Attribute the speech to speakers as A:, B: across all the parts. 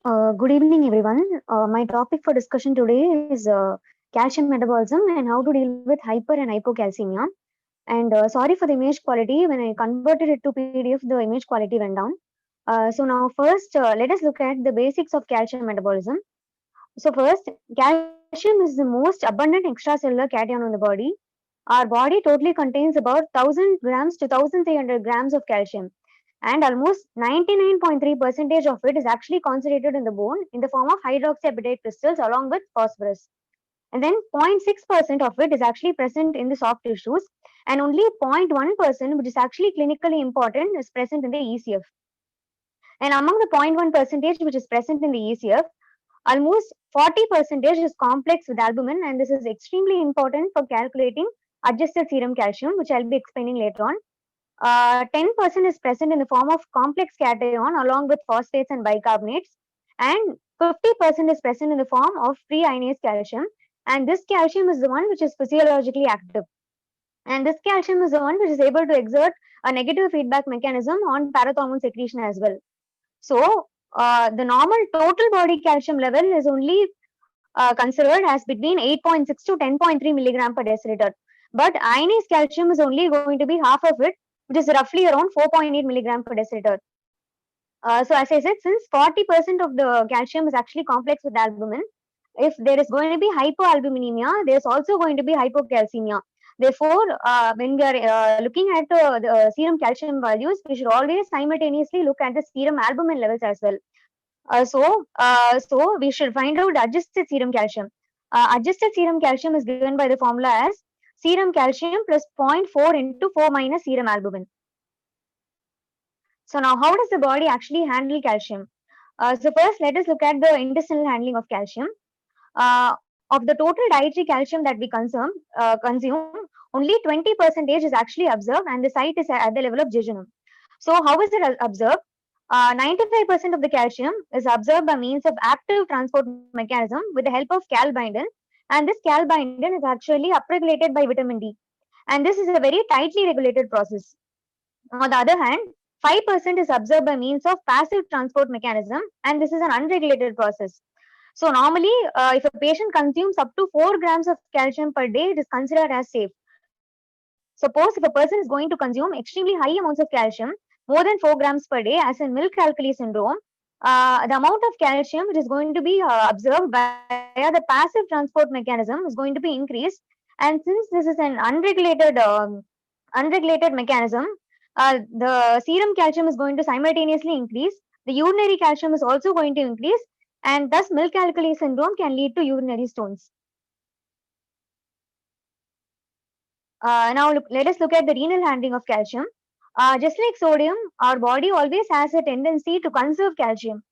A: Good evening, everyone. My topic for discussion today is calcium metabolism and how to deal with hyper and hypocalcemia. And sorry for the image quality. When I converted it to PDF, the image quality went down. So now first, let us look at the basics of calcium metabolism. So first, calcium is the most abundant extracellular cation on the body. Our body totally contains about 1000 grams to 1300 grams of calcium, and almost 99.3% of it is actually concentrated in the bone in the form of hydroxyapatite crystals along with phosphorus. And then 0.6% of it is actually present in the soft tissues, and only 0.1%, which is actually clinically important, is present in the ECF. And among the 0.1 percentage which is present in the ECF, almost 40% is complex with albumin, and this is extremely important for calculating adjusted serum calcium, which I'll be explaining later on. 10% is present in the form of complex cation along with phosphates and bicarbonates, and 50% is present in the form of free ionized calcium. And this calcium is the one which is physiologically active. And this calcium is the one which is able to exert a negative feedback mechanism on parathormone secretion as well. So, the normal total body calcium level is only considered as between 8.6 to 10.3 milligram per deciliter. But ionized calcium is only going to be half of it, which is roughly around 4.8 milligram per deciliter. So as I said, since 40% of the calcium is actually complex with albumin, if there is going to be hypoalbuminemia, there's also going to be hypocalcemia. Therefore, when we are looking at the serum calcium values, we should always simultaneously look at the serum albumin levels as well. So we should find out adjusted serum calcium. Adjusted serum calcium is given by the formula as serum calcium plus 0.4 into 4 minus serum albumin. So now, how does the body actually handle calcium? So first, let us look at the intestinal handling of calcium. Of the total dietary calcium that we consume, only 20% is actually observed, and the site is at the level of jejunum. So how is it observed? 95% of the calcium is observed by means of active transport mechanism with the help of calbindin, and this calbindin is actually upregulated by vitamin D. And this is a very tightly regulated process. On the other hand, 5% is observed by means of passive transport mechanism, and this is an unregulated process. So normally, if a patient consumes up to 4 grams of calcium per day, it is considered as safe. Suppose if a person is going to consume extremely high amounts of calcium, more than 4 grams per day, as in milk alkali syndrome, the amount of calcium which is going to be observed via the passive transport mechanism is going to be increased. And since this is an unregulated mechanism, the serum calcium is going to simultaneously increase. The urinary calcium is also going to increase, and thus milk alkali syndrome can lead to urinary stones. Now let us look at the renal handling of calcium. Just like sodium, our body always has a tendency to conserve calcium.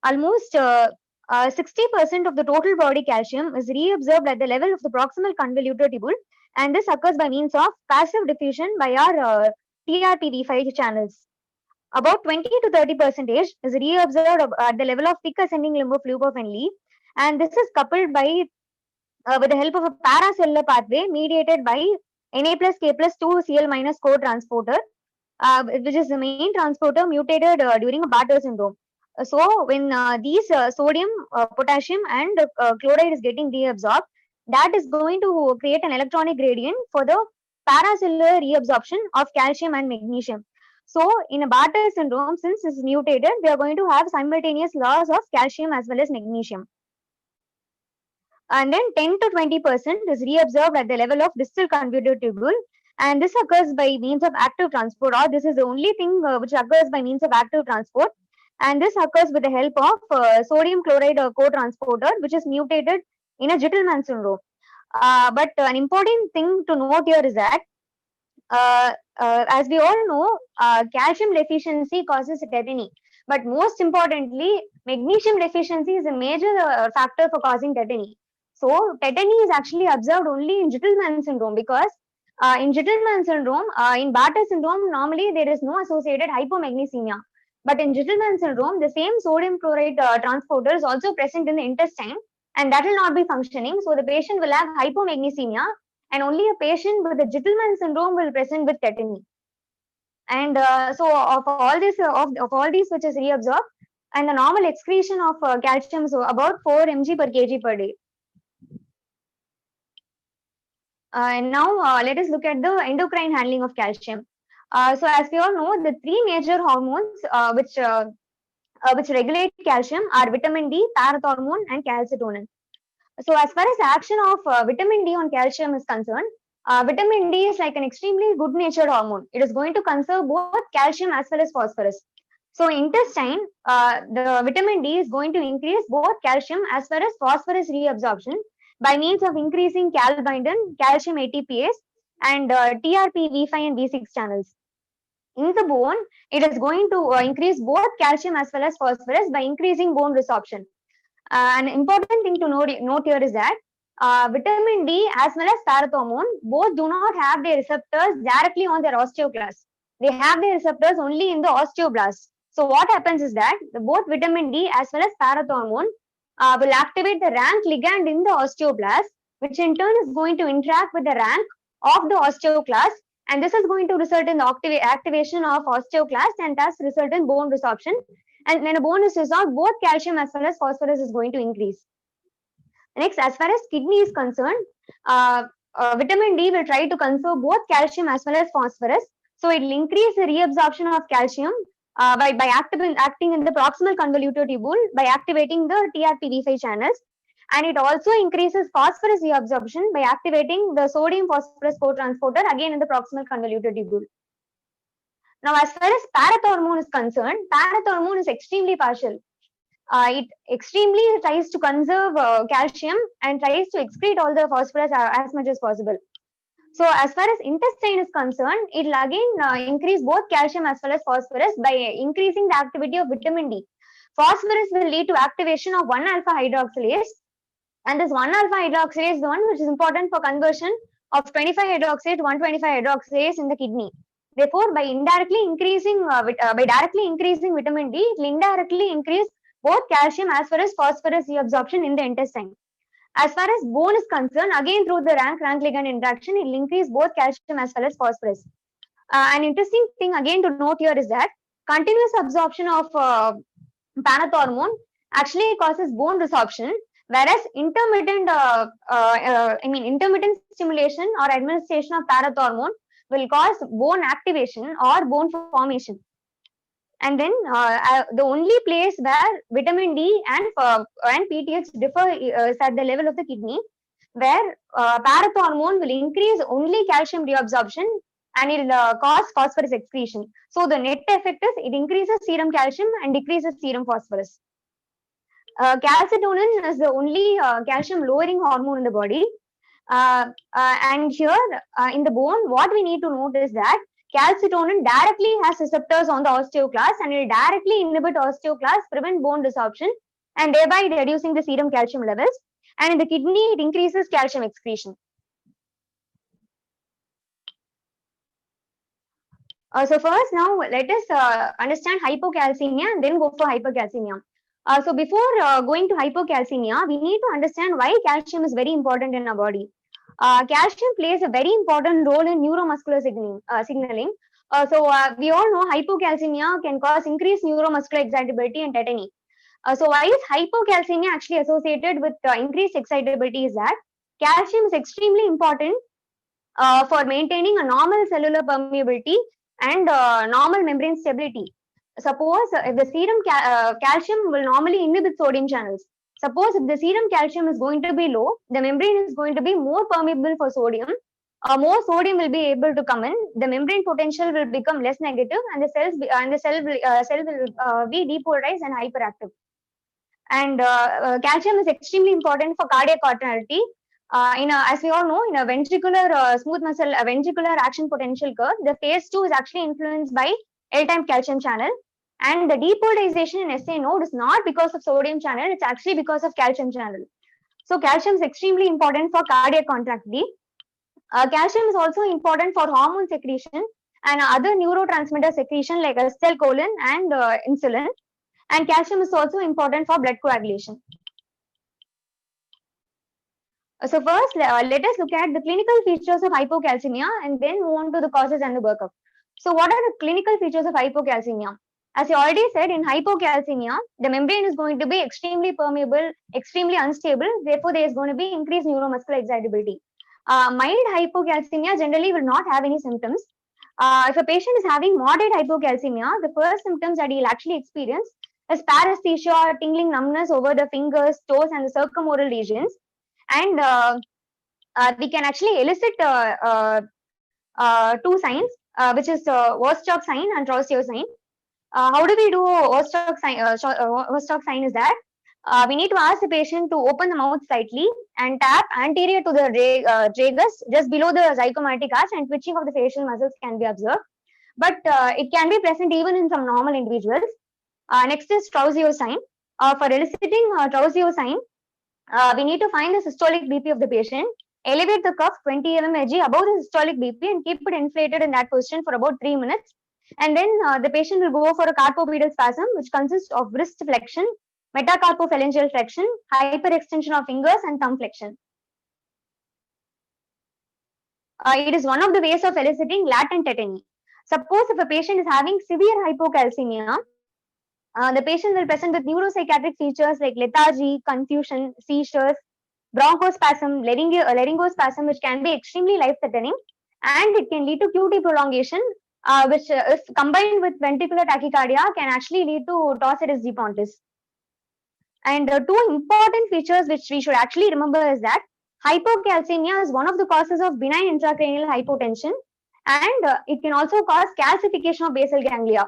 A: Almost 60% of the total body calcium is reabsorbed at the level of the proximal convoluted tubule, and this occurs by means of passive diffusion by our TRPV5 channels. About 20 to 30% is reabsorbed at the level of thick ascending limb of loop of Henle, and this is coupled by with the help of a paracellular pathway mediated by Na plus K plus 2 Cl minus co-transporter, which is the main transporter mutated during a Bartter syndrome. So when these sodium, potassium, and chloride is getting reabsorbed, that is going to create an electronic gradient for the paracellular reabsorption of calcium and magnesium. So in a Bartter syndrome, since this is mutated, we are going to have simultaneous loss of calcium as well as magnesium. And then 10 to 20% is reabsorbed at the level of distal convoluted tubule, and this occurs by means of active transport, or this is the only thing which occurs by means of active transport, and this occurs with the help of sodium chloride co-transporter, which is mutated in a Gitelman syndrome. But an important thing to note here is that as we all know, calcium deficiency causes tetany, but most importantly, magnesium deficiency is a major factor for causing tetany. So tetany is actually observed only in Gitelman syndrome, because in Gitelman syndrome, in Bartter syndrome, normally there is no associated hypomagnesemia. But in Gitelman syndrome, the same sodium chloride transporter is also present in the intestine, and that will not be functioning. So the patient will have hypomagnesemia, and only a patient with the Gitelman syndrome will present with tetany. And so of all this, of all these which is reabsorbed, and the normal excretion of calcium is about 4 mg per kg per day. And now let us look at the endocrine handling of calcium. So as we all know, the three major hormones which regulate calcium are vitamin D, parathormone, and calcitonin. So as far as the action of vitamin D on calcium is concerned, vitamin D is like an extremely good-natured hormone. It is going to conserve both calcium as well as phosphorus. So in intestine, the vitamin D is going to increase both calcium as well as phosphorus reabsorption by means of increasing calbindin, calcium ATPase, and TRP V5 and V6 channels. In the bone, it is going to increase both calcium as well as phosphorus by increasing bone resorption. An important thing to note here is that vitamin D as well as parathormone both do not have their receptors directly on their osteoclast. They have their receptors only in the osteoblast. So what happens is that both vitamin D as well as parathormone will activate the rank ligand in the osteoblast, which in turn is going to interact with the rank of the osteoclast, and this is going to result in the activation of osteoclast and thus result in bone resorption. And when a bone is resolved, both calcium as well as phosphorus is going to increase. Next, as far as kidney is concerned, vitamin D will try to conserve both calcium as well as phosphorus. So it will increase the reabsorption of calcium by acting in the proximal convoluted tubule by activating the TRPV5 channels. And it also increases phosphorus reabsorption by activating the sodium phosphorus cotransporter again in the proximal convoluted tubule. Now, as far as parathormone is concerned, parathormone is extremely partial. It extremely tries to conserve calcium and tries to excrete all the phosphorus as much as possible. So as far as intestine is concerned, it will again increase both calcium as well as phosphorus by increasing the activity of vitamin D. Phosphorus will lead to activation of 1-alpha hydroxylase, and this 1-alpha hydroxylase is the one which is important for conversion of 25-hydroxylase to 1,25-hydroxylase in the kidney. Therefore, by directly increasing vitamin D, it will indirectly increase both calcium as well as phosphorus reabsorption in the intestine. As far as bone is concerned, again through the rank ligand interaction, it will increase both calcium as well as phosphorus. An interesting thing again to note here is that continuous absorption of parathormone actually causes bone resorption, whereas intermittent stimulation or administration of parathormone will cause bone activation or bone formation. And then the only place where vitamin D and PTH differ is at the level of the kidney, where parathormone will increase only calcium reabsorption and it will cause phosphorus excretion. So the net effect is it increases serum calcium and decreases serum phosphorus. Calcitonin is the only calcium lowering hormone in the body. And here in the bone, what we need to note is that calcitonin directly has receptors on the osteoclast and it will directly inhibit osteoclast, prevent bone resorption, and thereby reducing the serum calcium levels. And in the kidney, it increases calcium excretion. So first, now let us understand hypocalcemia and then go for hypercalcemia. So before going to hypocalcemia, we need to understand why calcium is very important in our body. Calcium plays a very important role in neuromuscular signaling. We all know hypocalcemia can cause increased neuromuscular excitability and tetany. So why is hypocalcemia actually associated with increased excitability is that calcium is extremely important for maintaining a normal cellular permeability and normal membrane stability. Suppose if the serum calcium will normally inhibit sodium channels. Suppose if the serum calcium is going to be low, the membrane is going to be more permeable for sodium. More sodium will be able to come in. The membrane potential will become less negative, and the cell will be depolarized and hyperactive. And calcium is extremely important for cardiac contractility. As we all know, in a ventricular smooth muscle, a ventricular action potential curve, the phase 2 is actually influenced by L-time calcium channel. And the depolarization in SA node is not because of sodium channel, it's actually because of calcium channel. So calcium is extremely important for cardiac contractility. Calcium is also important for hormone secretion and other neurotransmitter secretion like acetylcholine and insulin. And calcium is also important for blood coagulation. So first, let us look at the clinical features of hypocalcemia and then move on to the causes and the workup. So what are the clinical features of hypocalcemia? As I already said, in hypocalcemia, the membrane is going to be extremely permeable, extremely unstable. Therefore, there is going to be increased neuromuscular excitability. Mild hypocalcemia generally will not have any symptoms. If a patient is having moderate hypocalcemia, the first symptoms that he'll actually experience is paresthesia or tingling numbness over the fingers, toes, and the circumoral regions. And we can actually elicit two signs, which is Vostok sign and Trousseau sign. How do we do Vostok sign? Vostok sign is that we need to ask the patient to open the mouth slightly and tap anterior to the tragus, just below the zygomatic arch, and twitching of the facial muscles can be observed. But it can be present even in some normal individuals. Next is Trousseau sign. For eliciting Trousseau sign, we need to find the systolic BP of the patient, elevate the cuff 20 mmHg above the systolic BP and keep it inflated in that position for about 3 minutes. And then the patient will go for a carpopedal spasm, which consists of wrist flexion, metacarpophalangeal flexion, hyperextension of fingers, and thumb flexion. It is one of the ways of eliciting latent tetany. Suppose if a patient is having severe hypocalcemia, the patient will present with neuropsychiatric features like lethargy, confusion, seizures, bronchospasm, laryngospasm, which can be extremely life-threatening, and it can lead to QT prolongation, which, if combined with ventricular tachycardia, can actually lead to Torsades de Pontis. And two important features which we should actually remember is that hypocalcemia is one of the causes of benign intracranial hypotension, and it can also cause calcification of basal ganglia.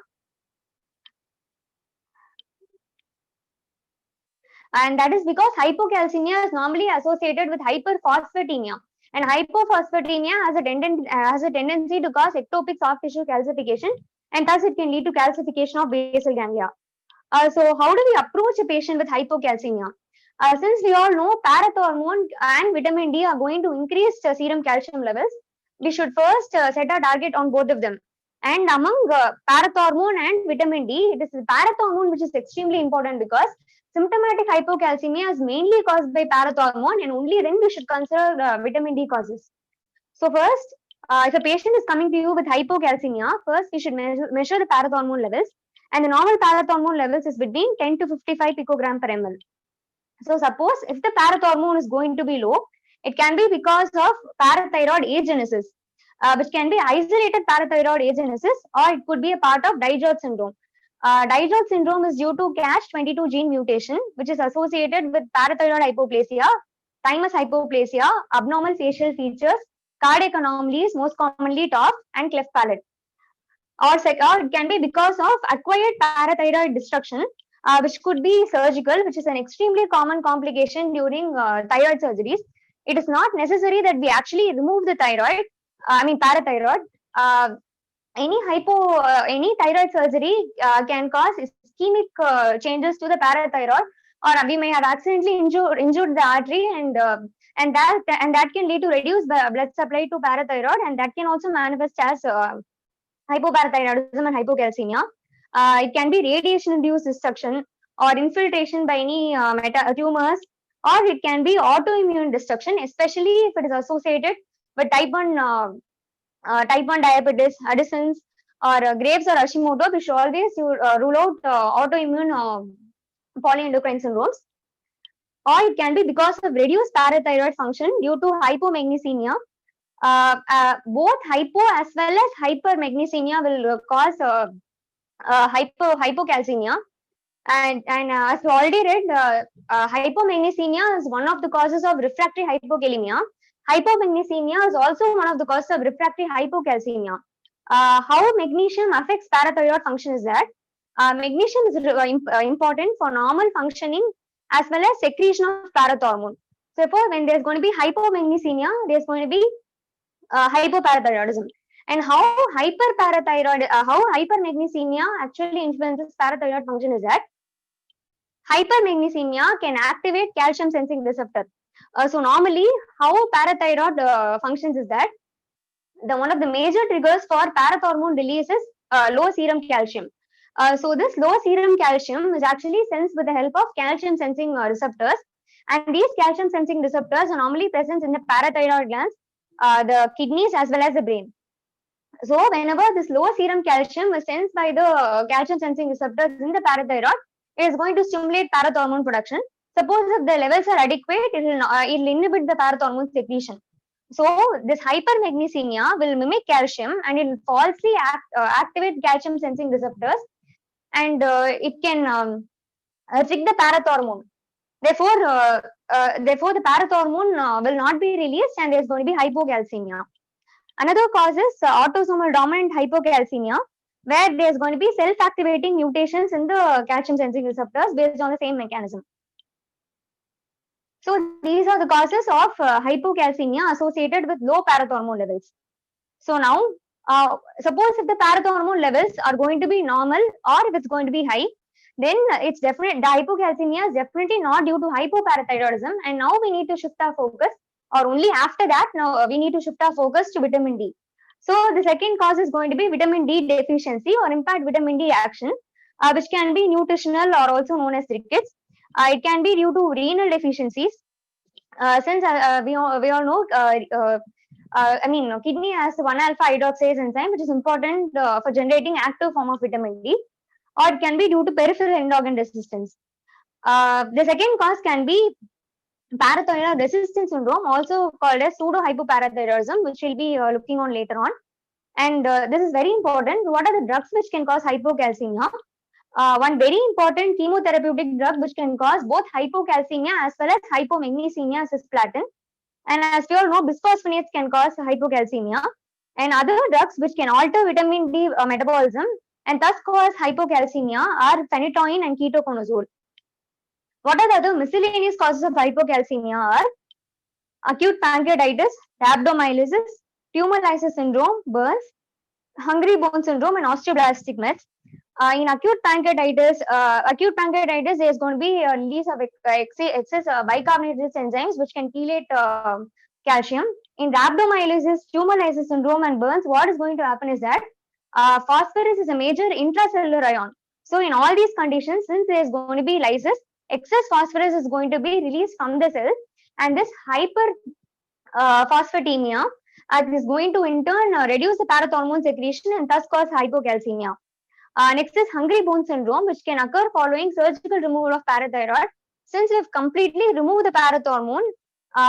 A: And that is because hypocalcemia is normally associated with hyperphosphatemia. And hypophosphatemia has a tendency to cause ectopic soft tissue calcification, and thus it can lead to calcification of basal ganglia. So how do we approach a patient with hypocalcemia? Since we all know parathormone and vitamin D are going to increase serum calcium levels, we should first set a target on both of them. And among parathormone and vitamin D, it is parathormone which is extremely important because symptomatic hypocalcemia is mainly caused by parathormone, and only then we should consider vitamin D causes. So first, if a patient is coming to you with hypocalcemia, first we should measure the parathormone levels, and the normal parathormone levels is between 10 to 55 picogram per ml. So suppose if the parathormone is going to be low, it can be because of parathyroid agenesis, which can be isolated parathyroid agenesis, or it could be a part of Dijot syndrome. Dijot syndrome is due to Cash22 gene mutation, which is associated with parathyroid hypoplasia, thymus hypoplasia, abnormal facial features, cardiac anomalies, most commonly TOF, and cleft palate. Or it can be because of acquired parathyroid destruction, which could be surgical, which is an extremely common complication during thyroid surgeries. It is not necessary that we actually remove the parathyroid. Any thyroid surgery can cause ischemic changes to the parathyroid, or we may have accidentally injured the artery, and that can lead to reduced blood supply to parathyroid, and that can also manifest as hypoparathyroidism and hypocalcemia. It can be radiation-induced destruction or infiltration by any tumors, or it can be autoimmune destruction, especially if it is associated with type 1 diabetes, Addison's, or Graves or Hashimoto. We should always rule out autoimmune polyendocrine syndromes. Or it can be because of reduced parathyroid function due to hypomagnesemia. Both hypo as well as hypermagnesemia will cause hypocalcemia. And as we already read, hypomagnesemia is one of the causes of refractory hypokalemia. Hypomagnesemia is also one of the causes of refractory hypocalcemia. How magnesium affects parathyroid function is that magnesium is important for normal functioning as well as secretion of parathormone. So, therefore, when there's going to be hypomagnesemia, there's going to be hypoparathyroidism. And how hypermagnesemia actually influences parathyroid function is that hypermagnesemia can activate calcium sensing receptor. So normally, how parathyroid functions is that one of the major triggers for parathormone release is low serum calcium. So this low serum calcium is actually sensed with the help of calcium sensing receptors, and these calcium sensing receptors are normally present in the parathyroid glands, the kidneys, as well as the brain. So whenever this low serum calcium is sensed by the calcium sensing receptors in the parathyroid, it is going to stimulate parathormone production. Suppose if the levels are adequate, it will inhibit the parathormone secretion. So this hypermagnesemia will mimic calcium and it will falsely activate calcium sensing receptors, and it can trick the parathormone. Therefore, the parathormone will not be released, and there is going to be hypocalcemia. Another cause is autosomal dominant hypocalcemia, where there is going to be self-activating mutations in the calcium sensing receptors based on the same mechanism. So these are the causes of hypocalcemia associated with low parathormone levels. So now, suppose if the parathormone levels are going to be normal, or if it's going to be high, then it's definitely, the hypocalcemia is definitely not due to hypoparathyroidism, and now we need to shift our focus, or only after that now we need to shift our focus to vitamin D. So the second cause is going to be vitamin D deficiency or impaired vitamin D action, which can be nutritional or also known as rickets. It can be due to renal deficiencies. Since we all know, kidney has 1-alpha hydroxylase enzyme, which is important for generating active form of vitamin D, or it can be due to peripheral end organ resistance. The second cause can be parathyroid resistance syndrome, also called as pseudo hypoparathyroidism, which we'll be looking on later on. And this is very important. What are the drugs which can cause hypocalcemia? One very important chemotherapeutic drug which can cause both hypocalcemia as well as hypomagnesemia is cisplatin. And as we all know, bisphosphonates can cause hypocalcemia. And other drugs which can alter vitamin D metabolism and thus cause hypocalcemia are phenytoin and ketoconazole. What are the other miscellaneous causes of hypocalcemia are acute pancreatitis, rhabdomyolysis, tumor lysis syndrome, burns, hungry bone syndrome, and osteoblastic mets. In acute pancreatitis, there is going to be a release of excess bicarbonate enzymes which can chelate calcium. In rhabdomyolysis, tumor lysis syndrome, and burns, what is going to happen is that phosphorus is a major intracellular ion. So in all these conditions, since there is going to be lysis, excess phosphorus is going to be released from the cell, and this hyperphosphatemia is going to in turn reduce the parathormone secretion and thus cause hypocalcemia. Next is hungry bone syndrome, which can occur following surgical removal of parathyroid. Since we've completely removed the parathormone,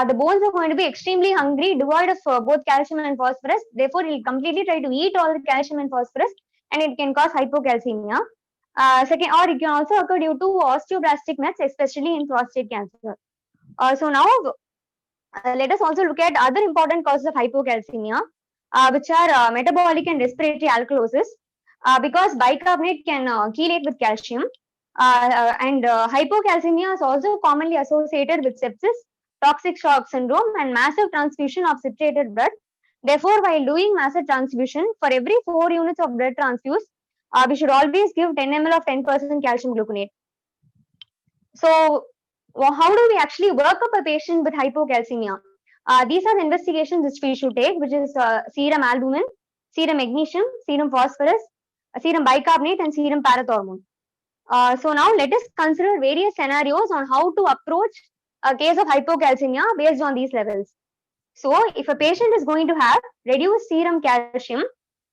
A: the bones are going to be extremely hungry, devoid of both calcium and phosphorus. Therefore, it will completely try to eat all the calcium and phosphorus, and it can cause hypocalcemia. Second, or it can also occur due to osteoblastic mets, especially in prostate cancer. So now, let us also look at other important causes of hypocalcemia, which are metabolic and respiratory alkalosis. Because bicarbonate can chelate with calcium, and hypocalcemia is also commonly associated with sepsis, toxic shock syndrome, and massive transfusion of citrated blood. Therefore, while doing massive transfusion, for every 4 units of blood transfused, we should always give 10 ml of 10% calcium gluconate. So, how do we actually work up a patient with hypocalcemia? These are the investigations which we should take, which is serum albumin, serum magnesium, serum phosphorus, serum bicarbonate, and serum parathormone. So now let us consider various scenarios on how to approach a case of hypocalcemia based on these levels. So if a patient is going to have reduced serum calcium,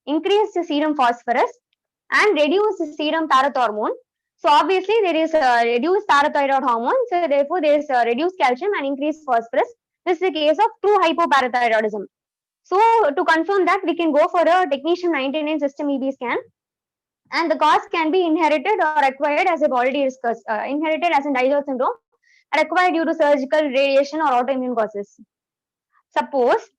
A: increased serum phosphorus, and reduced serum parathormone, so obviously there is reduced parathyroid hormone, so therefore there is reduced calcium and increased phosphorus. This is a case of true hypoparathyroidism. So to confirm that, we can go for a technetium 99 system EB scan, and the cause can be inherited or acquired, as I've already discussed, inherited as in Dijkstra syndrome, and acquired due to surgical, radiation, or autoimmune causes. Suppose,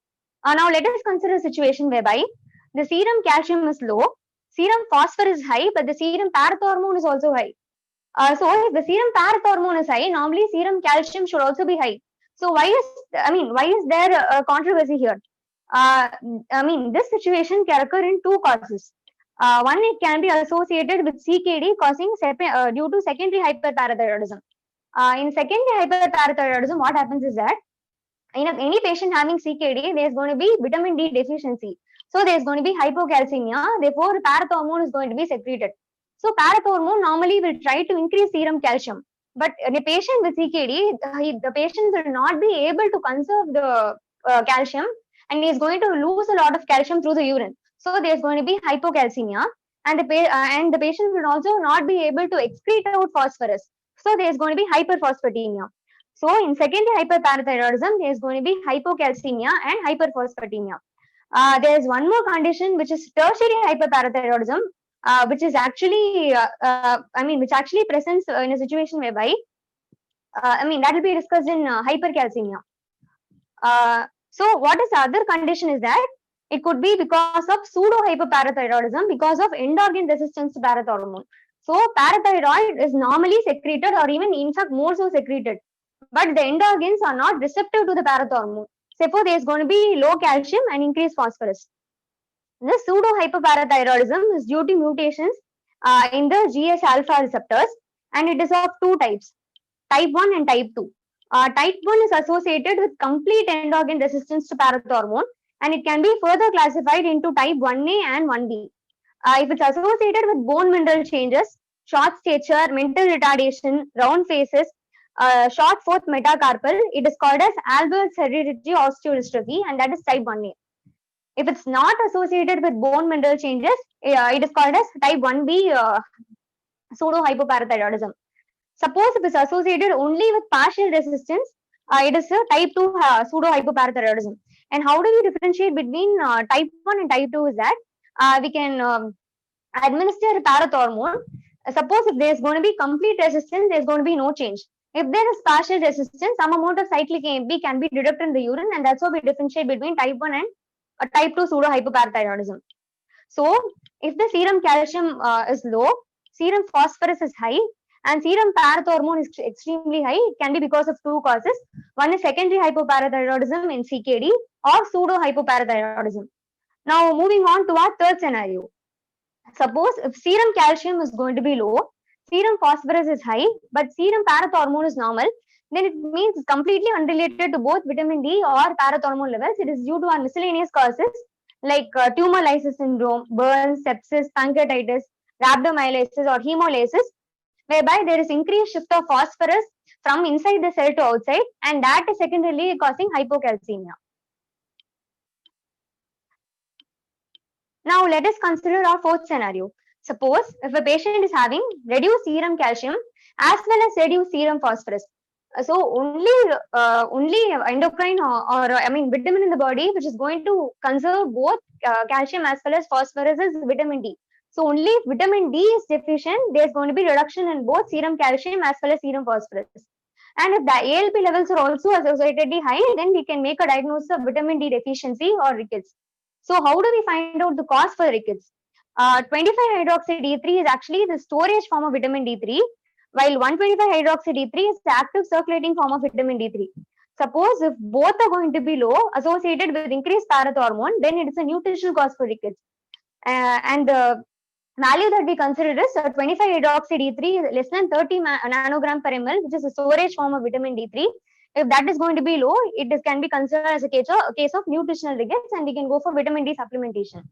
A: now let us consider a situation whereby the serum calcium is low, serum phosphorus is high, but the serum parathormone is also high. So if the serum parathormone is high, normally serum calcium should also be high. So why is there a controversy here? This situation can occur in two causes. One, it can be associated with CKD causing due to secondary hyperparathyroidism. In secondary hyperparathyroidism, what happens is that in any patient having CKD, there is going to be vitamin D deficiency. So there is going to be hypocalcemia. Therefore, parathormone is going to be secreted. So parathormone normally will try to increase serum calcium. But in a patient with CKD, the patient will not be able to conserve the calcium, and he is going to lose a lot of calcium through the urine. So there's going to be hypocalcemia, and the patient will also not be able to excrete out phosphorus. So there's going to be hyperphosphatemia. So in secondary hyperparathyroidism, there's going to be hypocalcemia and hyperphosphatemia. There's one more condition which is tertiary hyperparathyroidism, which is actually, which actually presents in a situation whereby, that will be discussed in hypercalcemia. So what is the other condition is that it could be because of pseudo hyperparathyroidism because of end-organ resistance to parathormone. So parathyroid is normally secreted or even in fact more so secreted, but the end organs are not receptive to the parathormone. Therefore, there is going to be low calcium and increased phosphorus. The pseudo hyperparathyroidism is due to mutations in the GS alpha receptors, and it is of two types, type 1 and type 2. Type 1 is associated with complete end organ resistance to parathormone, and it can be further classified into type 1A and 1B. If it's associated with bone mineral changes, short stature, mental retardation, round faces, short fourth metacarpal, it is called as Albert's hereditary osteodystrophy, and that is type 1A. If it's not associated with bone mineral changes, it is called as type 1B pseudo hypoparathyroidism. Suppose if it's associated only with partial resistance, it is a type 2 pseudo hypoparathyroidism. And how do we differentiate between type 1 and type 2 is that we can administer parathormone. Suppose if there's going to be complete resistance, there's going to be no change. If there is partial resistance, some amount of cyclic AMP can be deducted in the urine, and that's how we differentiate between type 1 and type 2 pseudo hypoparathyroidism. So, if the serum calcium is low, serum phosphorus is high, and serum parathormone is extremely high, it can be because of two causes. One is secondary hypoparathyroidism in CKD or pseudo hypoparathyroidism. Now, moving on to our third scenario. Suppose if serum calcium is going to be low, serum phosphorus is high, but serum parathormone is normal, then it means it's completely unrelated to both vitamin D or parathormone levels. It is due to our miscellaneous causes like tumor lysis syndrome, burns, sepsis, pancreatitis, rhabdomyolysis, or hemolysis, whereby there is increased shift of phosphorus from inside the cell to outside, and that is secondarily causing hypocalcemia. Now let us consider our fourth scenario. Suppose if a patient is having reduced serum calcium as well as reduced serum phosphorus. So only endocrine or vitamin in the body which is going to conserve both calcium as well as phosphorus is vitamin D. So only if vitamin D is deficient, there's going to be reduction in both serum calcium as well as serum phosphorus. And if the ALP levels are also associatedly high, then we can make a diagnosis of vitamin D deficiency or rickets. So how do we find out the cause for rickets? 25-hydroxy D3 is actually the storage form of vitamin D3, while 125-hydroxy D3 is the active circulating form of vitamin D3. Suppose if both are going to be low, associated with increased parathormone, then it is a nutritional cause for rickets. And the value that we consider is 25-hydroxy D3 is less than 30 nanogram per ml, which is a storage form of vitamin D3. If that is going to be low, can be considered as a case of nutritional rickets, and we can go for vitamin D supplementation.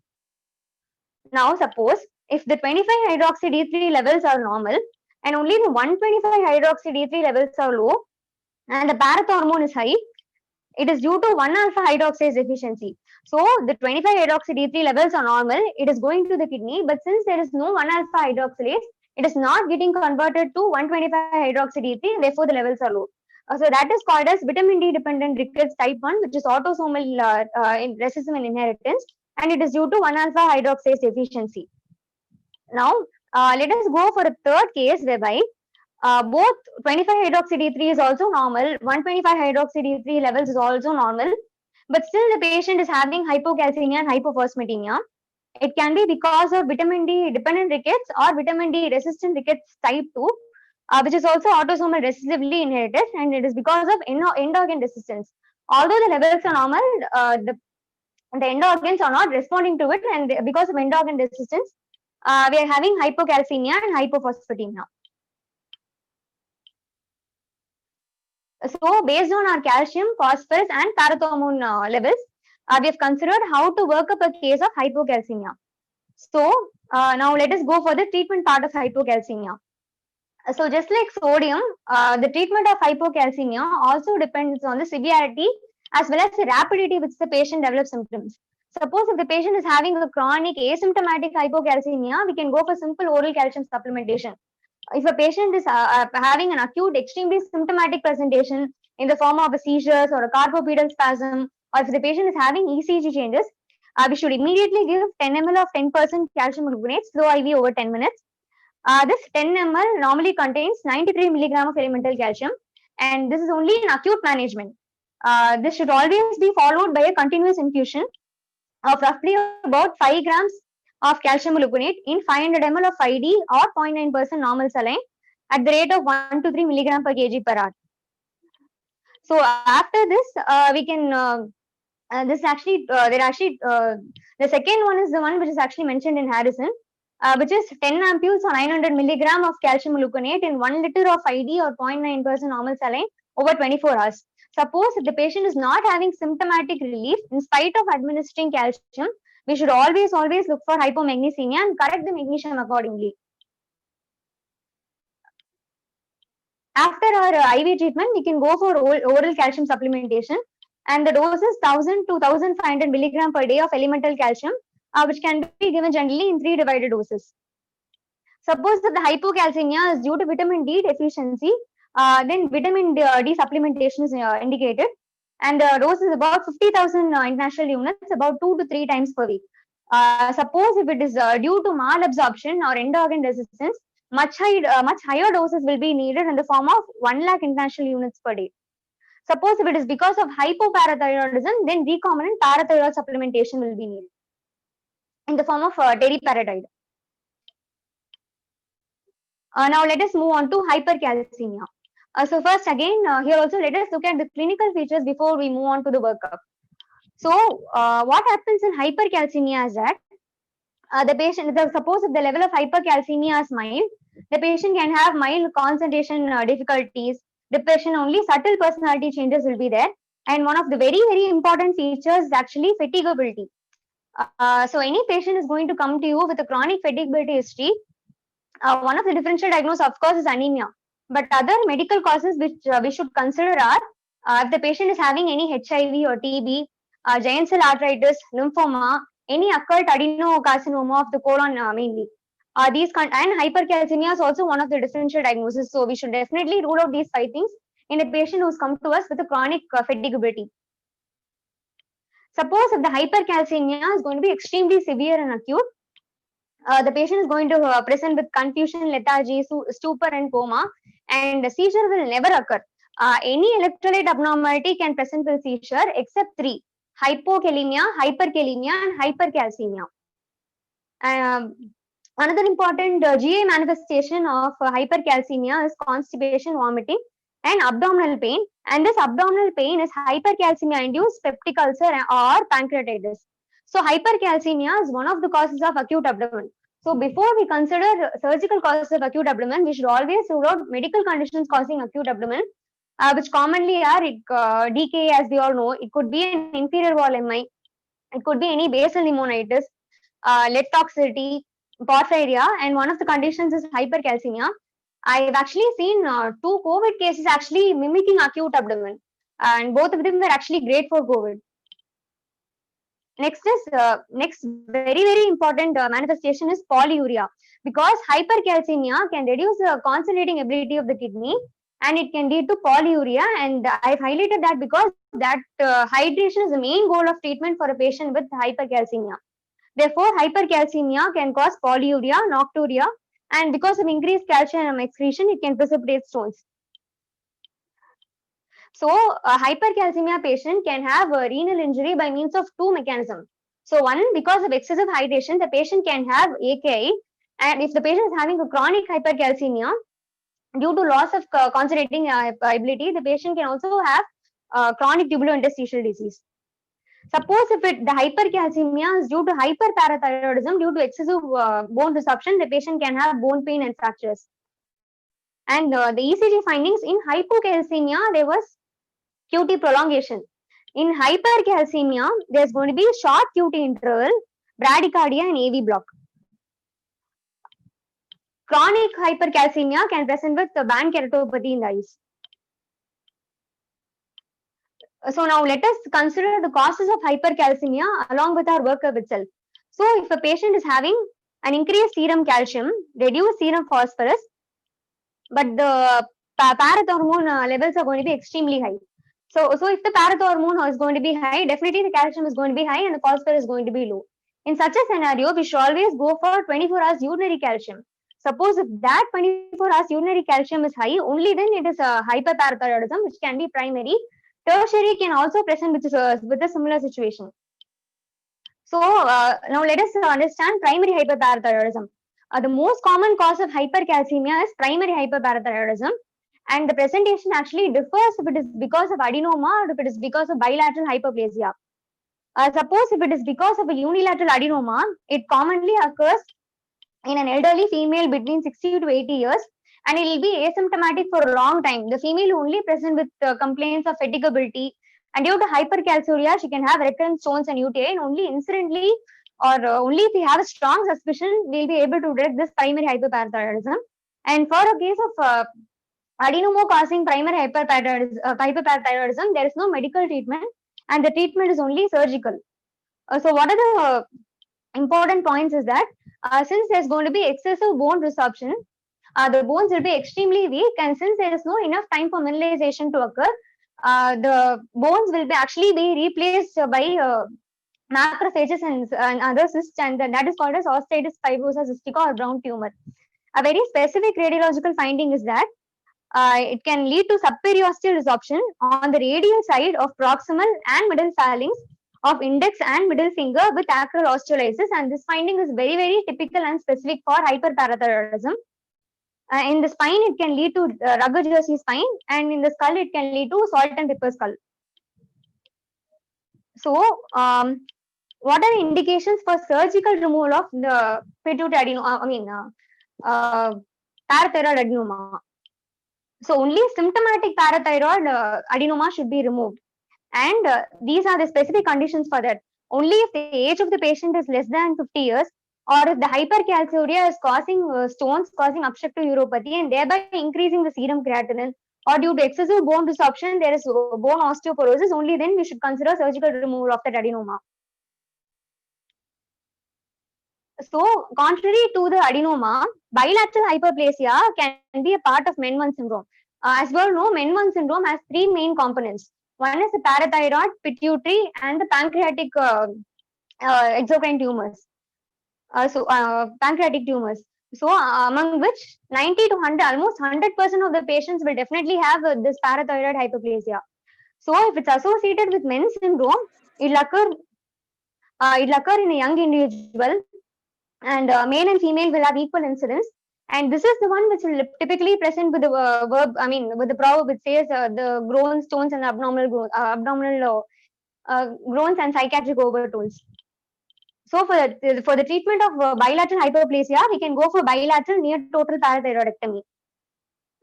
A: Now, suppose if the 25-hydroxy D3 levels are normal and only the 125-hydroxy D3 levels are low and the parathormone is high, it is due to 1-alpha hydroxylase deficiency. So the 25-hydroxy D3 levels are normal, it is going to the kidney, but since there is no 1-alpha hydroxylase, it is not getting converted to 125-hydroxy D3, therefore the levels are low. So that is called as vitamin D dependent rickets type 1, which is autosomal recessive in inheritance, and it is due to 1-alpha hydroxylase deficiency. Now, let us go for a third case whereby both 25-hydroxy D3 is also normal, 125-hydroxy D3 levels is also normal, but still the patient is having hypocalcemia and hypophosphatemia. It can be because of vitamin D dependent rickets or vitamin D resistant rickets type 2, which is also autosomal recessively inherited, and it is because of end organ resistance. Although the levels are normal, the end organs are not responding to it, and because of end organ resistance, we are having hypocalcemia and hypophosphatemia. So, based on our calcium, phosphorus, and parathormone levels, we have considered how to work up a case of hypocalcemia. So, now let us go for the treatment part of hypocalcemia. So, just like sodium, the treatment of hypocalcemia also depends on the severity as well as the rapidity which the patient develops symptoms. Suppose if the patient is having a chronic asymptomatic hypocalcemia, we can go for simple oral calcium supplementation. If a patient is having an acute, extremely symptomatic presentation in the form of a seizures or a carpopedal spasm, or if the patient is having ECG changes, we should immediately give 10 ml of 10% calcium gluconate, slow IV over 10 minutes. This 10 ml normally contains 93 milligram of elemental calcium, and this is only in acute management. This should always be followed by a continuous infusion of roughly about 5 grams of calcium gluconate in 500 ml of 5D or 0.9% normal saline at the rate of 1 to 3 milligram per kg per hour. So after this, we can this actually the second one is the one which is actually mentioned in Harrison, which is 10 ampules or 900 milligram of calcium gluconate in 1 liter of 5D or 0.9% normal saline over 24 hours. Suppose if the patient is not having symptomatic relief in spite of administering calcium, we should always look for hypomagnesemia and correct the magnesium accordingly. After our IV treatment, we can go for oral calcium supplementation, and the dose is 1000 to 1500 milligram per day of elemental calcium, which can be given generally in 3 divided doses. Suppose that the hypocalcemia is due to vitamin D deficiency, then vitamin D supplementation is indicated, and the dose is about 50,000 international units, about 2 to 3 times per week. Suppose if it is due to malabsorption or end organ resistance, much higher doses will be needed in the form of 1 lakh international units per day. Suppose if it is because of hypoparathyroidism, then recombinant parathyroid supplementation will be needed in the form of teriparatide. Now let us move on to hypercalcemia. So first again, here also let us look at the clinical features before we move on to the workup. So what happens in hypercalcemia is that suppose if the level of hypercalcemia is mild, the patient can have mild concentration difficulties, depression, only subtle personality changes will be there. And one of the very important features is actually fatigability. So any patient is going to come to you with a chronic fatigability history. One of the differential diagnoses, of course, is anemia. But other medical causes which we should consider are if the patient is having any HIV or TB, giant cell arteritis, lymphoma, any occult adenocarcinoma of the colon mainly. And hypercalcemia is also one of the differential diagnoses. So we should definitely rule out these 5 things in a patient who's come to us with a chronic fatigability. Suppose if the hypercalcemia is going to be extremely severe and acute, the patient is going to present with confusion, lethargy, stupor, and coma, and the seizure will never occur. Any electrolyte abnormality can present with seizure except 3: hypokalemia, hyperkalemia, and hypercalcemia. Another important GI manifestation of hypercalcemia is constipation, vomiting, and abdominal pain. And this abdominal pain is hypercalcemia-induced peptic ulcer or pancreatitis. So hypercalcemia is one of the causes of acute abdomen. So before we consider surgical causes of acute abdomen, we should always rule out medical conditions causing acute abdomen, which commonly are DKA, as we all know. It could be an inferior wall MI. It could be any basal pneumonitis, lead toxicity, porphyria, and one of the conditions is hypercalcemia. I've actually seen 2 COVID cases actually mimicking acute abdomen, and both of them were actually great for COVID. Next very important manifestation is polyuria, because hypercalcemia can reduce the concentrating ability of the kidney and it can lead to polyuria, and I've highlighted that because that hydration is the main goal of treatment for a patient with hypercalcemia. Therefore, hypercalcemia can cause polyuria, nocturia, and because of increased calcium excretion, it can precipitate stones. So, a hypercalcemia patient can have a renal injury by means of 2 mechanisms. So, one, because of excessive hydration, the patient can have AKI, and if the patient is having a chronic hypercalcemia, due to loss of concentrating ability, the patient can also have chronic tubulointerstitial disease. Suppose if the hypercalcemia is due to hyperparathyroidism, due to excessive bone resorption, the patient can have bone pain and fractures. And the ECG findings in hypocalcemia, there was QT prolongation. In hypercalcemia, there's going to be a short QT interval, bradycardia, and AV block. Chronic hypercalcemia can present with the band keratopathy in the eyes. So now let us consider the causes of hypercalcemia along with our workup itself. So if a patient is having an increased serum calcium, reduced serum phosphorus, but the parathormone levels are going to be extremely high. So if the parathormone is going to be high, definitely the calcium is going to be high and the phosphorus is going to be low. In such a scenario, we should always go for 24 hours urinary calcium. Suppose if that 24 hours urinary calcium is high, only then it is a hyperparathyroidism, which can be primary. Tertiary can also present with a similar situation. So now let us understand primary hyperparathyroidism. The most common cause of hypercalcemia is primary hyperparathyroidism, and the presentation actually differs if it is because of adenoma or if it is because of bilateral hyperplasia. Suppose if it is because of a unilateral adenoma, it commonly occurs in an elderly female between 60 to 80 years, and it will be asymptomatic for a long time. The female only present with complaints of fatigability, and due to hypercalciuria, she can have recurrent stones and UTI, and only incidentally or only if we have a strong suspicion, we'll be able to detect this primary hyperparathyroidism. And for a case of adenoma causing primary hyperparathyroidism, there is no medical treatment, and the treatment is only surgical. So what are the important points is that since there's going to be excessive bone resorption, the bones will be extremely weak, and since there is no enough time for mineralization to occur, the bones will be actually be replaced by macrophages and other cysts, and that is called as osteitis fibrosa cystica or brown tumor. A very specific radiological finding is that it can lead to subperiosteal resorption on the radial side of proximal and middle phalanx of index and middle finger with acral osteolysis, and this finding is very, very typical and specific for hyperparathyroidism. In the spine, it can lead to rugged jersey spine, and in the skull, it can lead to salt and pepper skull. So, what are the indications for surgical removal of the pituitary parathyroid adenoma? So, only symptomatic parathyroid adenoma should be removed. And these are the specific conditions for that. Only if the age of the patient is less than 50 years, or if the hypercalciuria is causing stones, causing obstructive uropathy, and thereby increasing the serum creatinine, or due to excessive bone resorption, there is bone osteoporosis, only then we should consider surgical removal of that adenoma. So, contrary to the adenoma, bilateral hyperplasia can be a part of Meniere's syndrome. As well know, Meniere's syndrome has three main components. One is the parathyroid, pituitary, and the pancreatic exocrine tumors. Pancreatic tumors. So, among which 90 to 100, almost 100% of the patients will definitely have this parathyroid hyperplasia. So, if it's associated with Meniere's syndrome, it'll occur in a young individual, and male and female will have equal incidence. And this is the one which will typically present with the with the proverb which says the grown stones and abdominal groans and psychiatric overtolls. So for the treatment of bilateral hyperplasia, we can go for bilateral near total parathyroidectomy.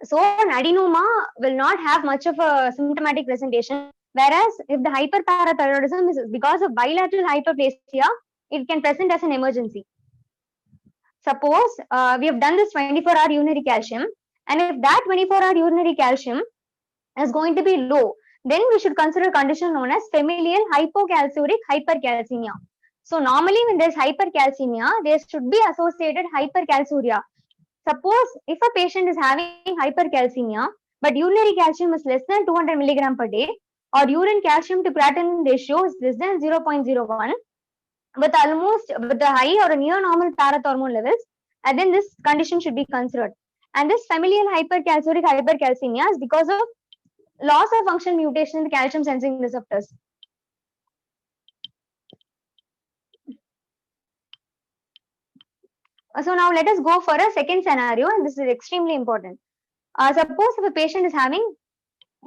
A: So an adenoma will not have much of a symptomatic presentation, whereas if the hyperparathyroidism is because of bilateral hyperplasia, it can present as an emergency. Suppose we have done this 24-hour urinary calcium, and if that 24-hour urinary calcium is going to be low, then we should consider a condition known as familial hypocalciuric hypercalcemia. So normally when there's hypercalcemia, there should be associated hypercalciuria. Suppose if a patient is having hypercalcemia, but urinary calcium is less than 200 milligram per day, or urine calcium to creatinine ratio is less than 0.01, with the high or near normal parathormone levels, and then this condition should be considered. And this familial hypercalciuric hypercalcemia is because of loss of function mutation in the calcium sensing receptors. So now let us go for a second scenario, and this is extremely important. Suppose if a patient is having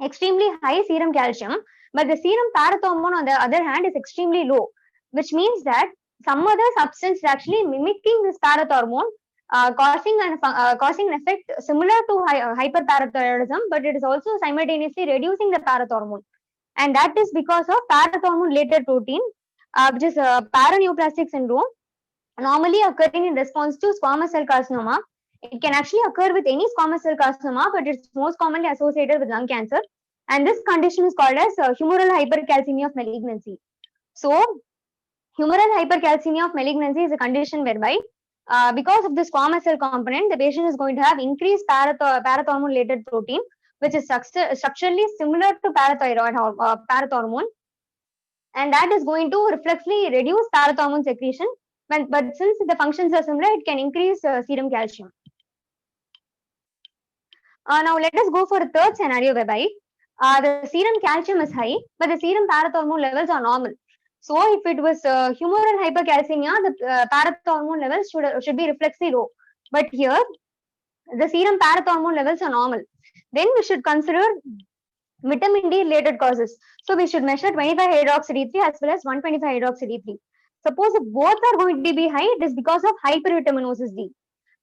A: extremely high serum calcium, but the serum parathormone on the other hand is extremely low, which means that some other substance is actually mimicking this parathormone, causing an effect similar to hyperparathyroidism, but it is also simultaneously reducing the parathormone. And that is because of parathormone-related protein, which is paraneoplastic syndrome, normally occurring in response to squamous cell carcinoma. It can actually occur with any squamous cell carcinoma, but it's most commonly associated with lung cancer. and this condition is called as humoral hypercalcemia of malignancy. So, humoral hypercalcemia of malignancy is a condition whereby, because of this squamous cell component, the patient is going to have increased parathormone-related protein, which is structurally similar to parathormone, and that is going to reflexively reduce parathormone secretion. But since the functions are similar, it can increase serum calcium. Now let us go for a third scenario whereby the serum calcium is high, but the serum parathormone levels are normal. So if it was humoral hypercalcemia, the parathormone levels should be reflexively low. But here, the serum parathormone levels are normal. Then we should consider vitamin D related causes. So we should measure 25-hydroxy D3 as well as 125-hydroxy D3. Suppose if both are going to be high, it is because of hypervitaminosis D.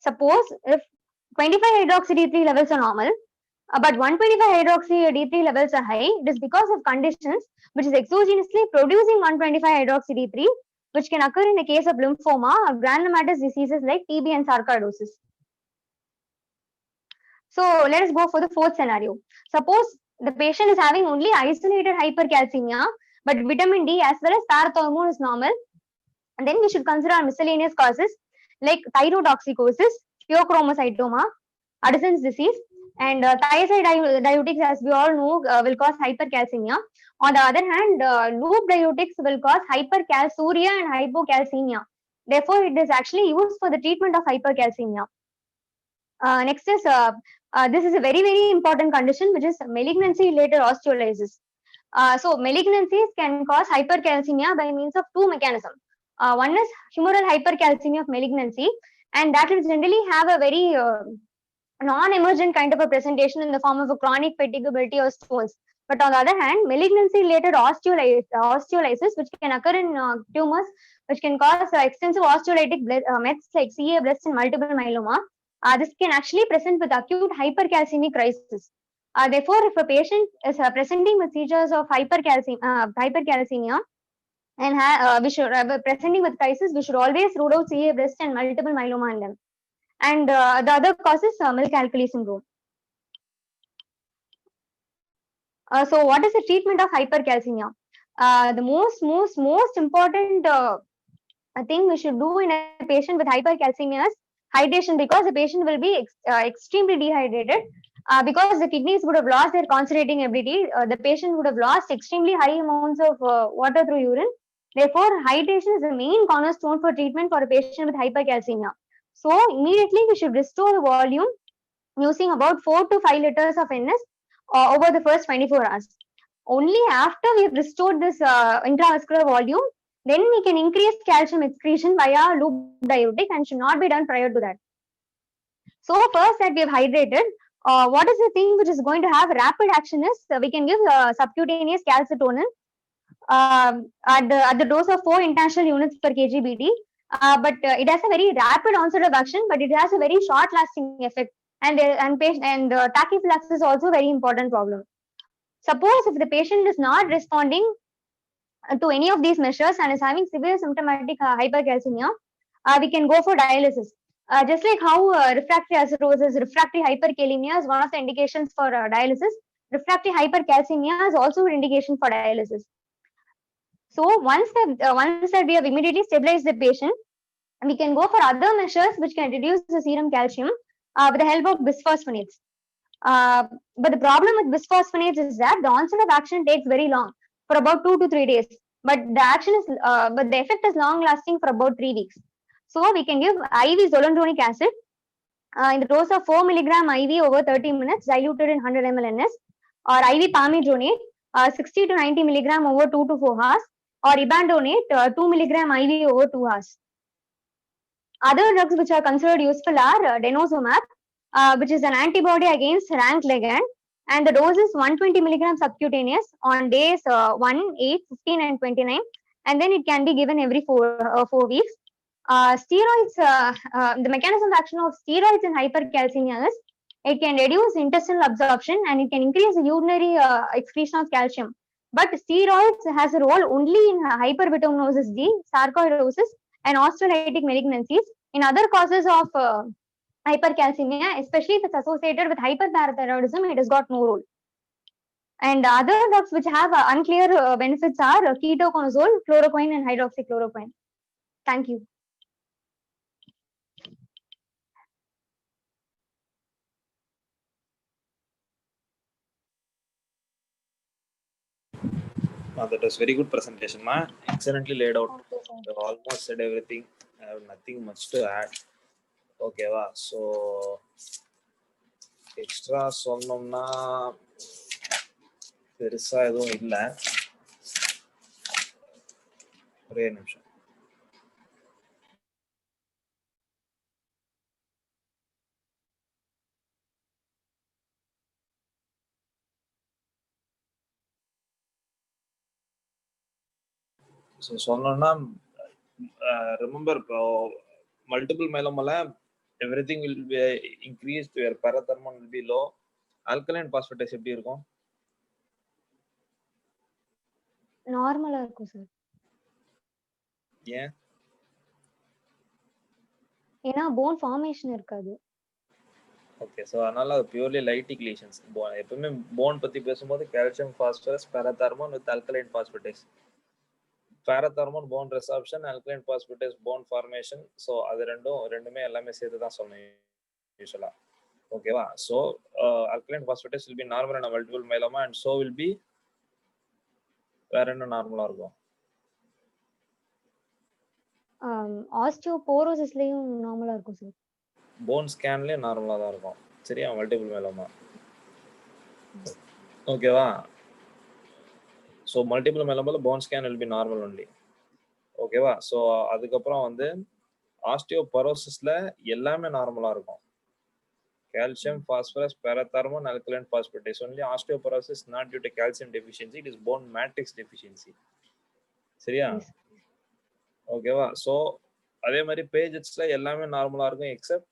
A: Suppose if 25-hydroxy D3 levels are normal, but 125-hydroxy D3 levels are high, it is because of conditions which is exogenously producing 125-hydroxy D3, which can occur in the case of lymphoma or granulomatous diseases like TB and sarcoidosis. So let us go for the fourth scenario. Suppose the patient is having only isolated hypercalcemia, but vitamin D as well as parathormone is normal. And then we should consider miscellaneous causes like thyrotoxicosis, pheochromocytoma, Addison's disease, and thiazide diuretics, as we all know, will cause hypercalcemia. On the other hand, loop diuretics will cause hypercalciuria and hypocalcemia. Therefore, it is actually used for the treatment of hypercalcemia. Next is this is a very, very important condition, which is malignancy-related osteolysis. So malignancies can cause hypercalcemia by means of two mechanisms. One is humoral hypercalcemia of malignancy, and that will generally have a very non-emergent kind of a presentation in the form of a chronic fatigability or stones. But on the other hand, malignancy-related osteolysis, which can occur in tumors, which can cause extensive osteolytic mets like CA, breast, and multiple myeloma. This can actually present with acute hypercalcemic crisis. Therefore, if a patient is presenting with features of hypercalcemia and we should presenting with crisis, we should always rule out CA, breast, and multiple myeloma in them. And the other cause is milk alkali syndrome. So what is the treatment of hypercalcemia? The most important thing we should do in a patient with hypercalcemia is hydration, because the patient will be extremely dehydrated because the kidneys would have lost their concentrating ability. The patient would have lost extremely high amounts of water through urine. Therefore, hydration is the main cornerstone for treatment for a patient with hypercalcemia. So immediately we should restore the volume using about 4 to 5 liters of NS over the first 24 hours. Only after we have restored this intravascular volume, then we can increase calcium excretion via loop diuretic and should not be done prior to that. So first that we have hydrated, what is the thing which is going to have rapid action is we can give subcutaneous calcitonin at the dose of 4 international units per kg BD. But it has a very rapid onset of action, but it has a very short lasting effect. And tachyphylaxis is also a very important problem. Suppose if the patient is not responding to any of these measures and is having severe symptomatic hypercalcemia, we can go for dialysis. Just like how refractory acidosis, refractory hyperkalemia is one of the indications for dialysis, refractory hypercalcemia is also an indication for dialysis. So once that we have immediately stabilized the patient, we can go for other measures which can reduce the serum calcium with the help of bisphosphonates. But the problem with bisphosphonates is that the onset of action takes very long, for about 2 to 3 days. But the effect is long lasting for about 3 weeks. So we can give IV zoledronic acid in the dose of 4 milligram IV over 30 minutes diluted in 100 ml NS, or IV palmitonate 60 to 90 milligram over 2 to 4 hours, or ibandonate 2 milligram IV over 2 hours. Other drugs which are considered useful are denosumab, which is an antibody against rank ligand, and the dose is 120 milligrams subcutaneous on days 1, 8, 15, and 29, and then it can be given every 4 weeks. Steroids, the mechanism of action of steroids in hypercalcemia is it can reduce intestinal absorption and it can increase the urinary excretion of calcium. But steroids has a role only in hypervitaminosis D, sarcoidosis, and osteolytic malignancies. In other causes of hypercalcemia, especially if it's associated with hyperparathyroidism, it has got no role. And other drugs which have unclear benefits are ketoconazole, chloroquine, and hydroxychloroquine. Thank you.
B: That was very good presentation, ma. Excellently laid out.
A: Okay, sir.
B: You almost said everything. I have nothing much to add. Okay, va. So extra சொன்னோம்னா பெருசா எதுவும் இல்லை. ஒரே நிமிஷம். So சொன்னோம்னா remember multiple myeloma everything will be increased, your parathermal will be low. Alkaline phosphatase எப்படி இருக்கும்?
A: நார்மலா இருக்கும் சார்.
B: ஏன்?
A: ஏன்னா போன் ஃபார்மேஷன் இருக்காது.
B: ஓகே, ஸோ அதனால அது பியூர்லி லைட்டிக் லீஷன்ஸ். எப்பவுமே போன் பத்தி பேசும்போது calcium phosphorus parathormone with alkaline phosphatase. Parathormone bone resorption, alkaline phosphatase bone formation. So அது ரெண்டுமே எல்லாமே சேர்த்து தான் சொன்னேன் யூஸ்வலா. ஓகேவா? So alkaline phosphatase will be normal in multiple myeloma and so will be வேற என்ன நார்மலா இருக்கும்?
A: ஆஸ்டியோபோரோசிஸ்லயும் நார்மலா இருக்கும் சார்.
B: போன் ஸ்கேன்லயும் நார்மலா தான் இருக்கும். சரியா? Multiple myeloma. ஓகேவா? So multiple myeloma phone scan will be normal only. ஓகேவா? ஸோ அதுக்கப்புறம் வந்து ஆஸ்டியோபரோசிஸ்ல எல்லாமே நார்மலா இருக்கும். calcium, phosphorus, parathermone, alkaline phosphatase. Only osteoporosis not due to calcium deficiency, it is bone matrix deficiency. சரியா? ஓகேவா? ஸோ அதே மாதிரி பேஜஸ்ல எல்லாமே நார்மலா இருக்கும் accept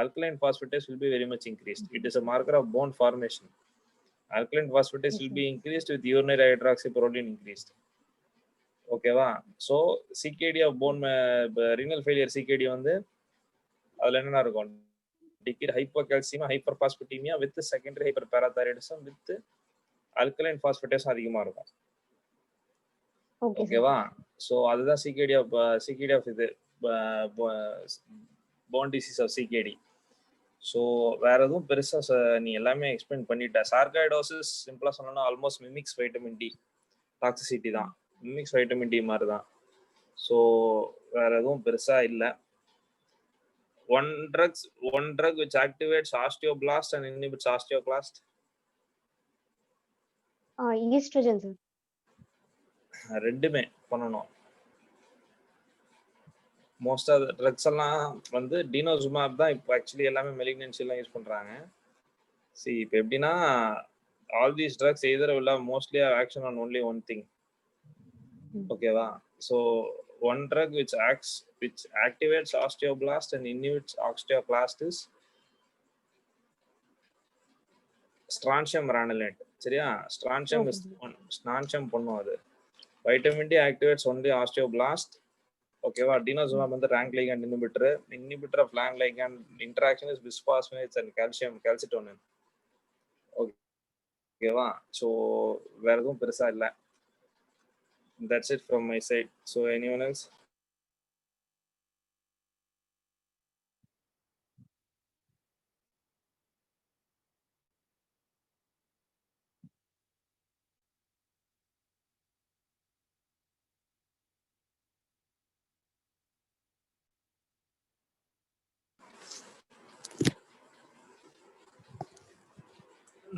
B: alkaline phosphatase will be very much increased. It is a marker of bone formation. Alkaline phosphatase will be increased with urinary hydroxyprotein increased. ஓகேவா? So CKD of bone renal failure CKD வந்து அதுல என்ன இருக்கும்? decreased hypocalcemia, hyperphosphatemia with secondary hyperparathyroidism with alkaline phosphatase அதிகமா இருக்கும். ஓகேவா? So அதுதான் CKD of இது bone disease of CKD. So வேற எதுவும் பெருசா நீ எல்லாமே எக்ஸ்பிளைன் பண்ணிட்ட. சார்காய்டோசிஸ் சிம்பிளா சொன்னா almost mimics vitamin D toxicity தான். மிமிக்ஸ் வைட்டமின் டி மாதிரி தான். ஸோ வேற எதுவும் பெருசா இல்லை. One drug which activates osteoblast and inhibits osteoclast.
A: Oestrogen sir.
B: ரெண்டுமே பண்ணணும். மோஸ்ட் ஆஃப் ட்ரக்ஸ் எல்லாம் வந்து டினோசுமாப் தான் இப்போ ஆக்சுவலி எல்லாமே மெலிக்னன்சி எல்லாம் யூஸ் பண்றாங்க. See, இப்போ எப்படின்னா all these drugs either will have mostly have action on only one thing. ஓகேவா? So one drug which activates osteoblast and inhibits osteoclast is strontium ranelate. சரியா? ஸ்ட்ரான்சியம் பண்ணும் அது. Vitamin D activates only osteoblast. ஓகேவா? Denosumab வந்து rank ligand inhibitor of rank ligand interaction is bisphosphates and calcitonin. ஓகேவா? So வேற எதுவும் பெருசா இல்லை. That's it from my side. So anyone else?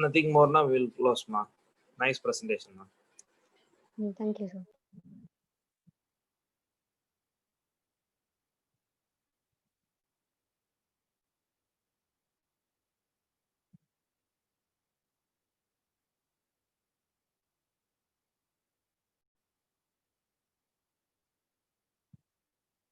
B: Nothing more now, we'll close, ma. Nice presentation, ma.
A: Thank you, sir.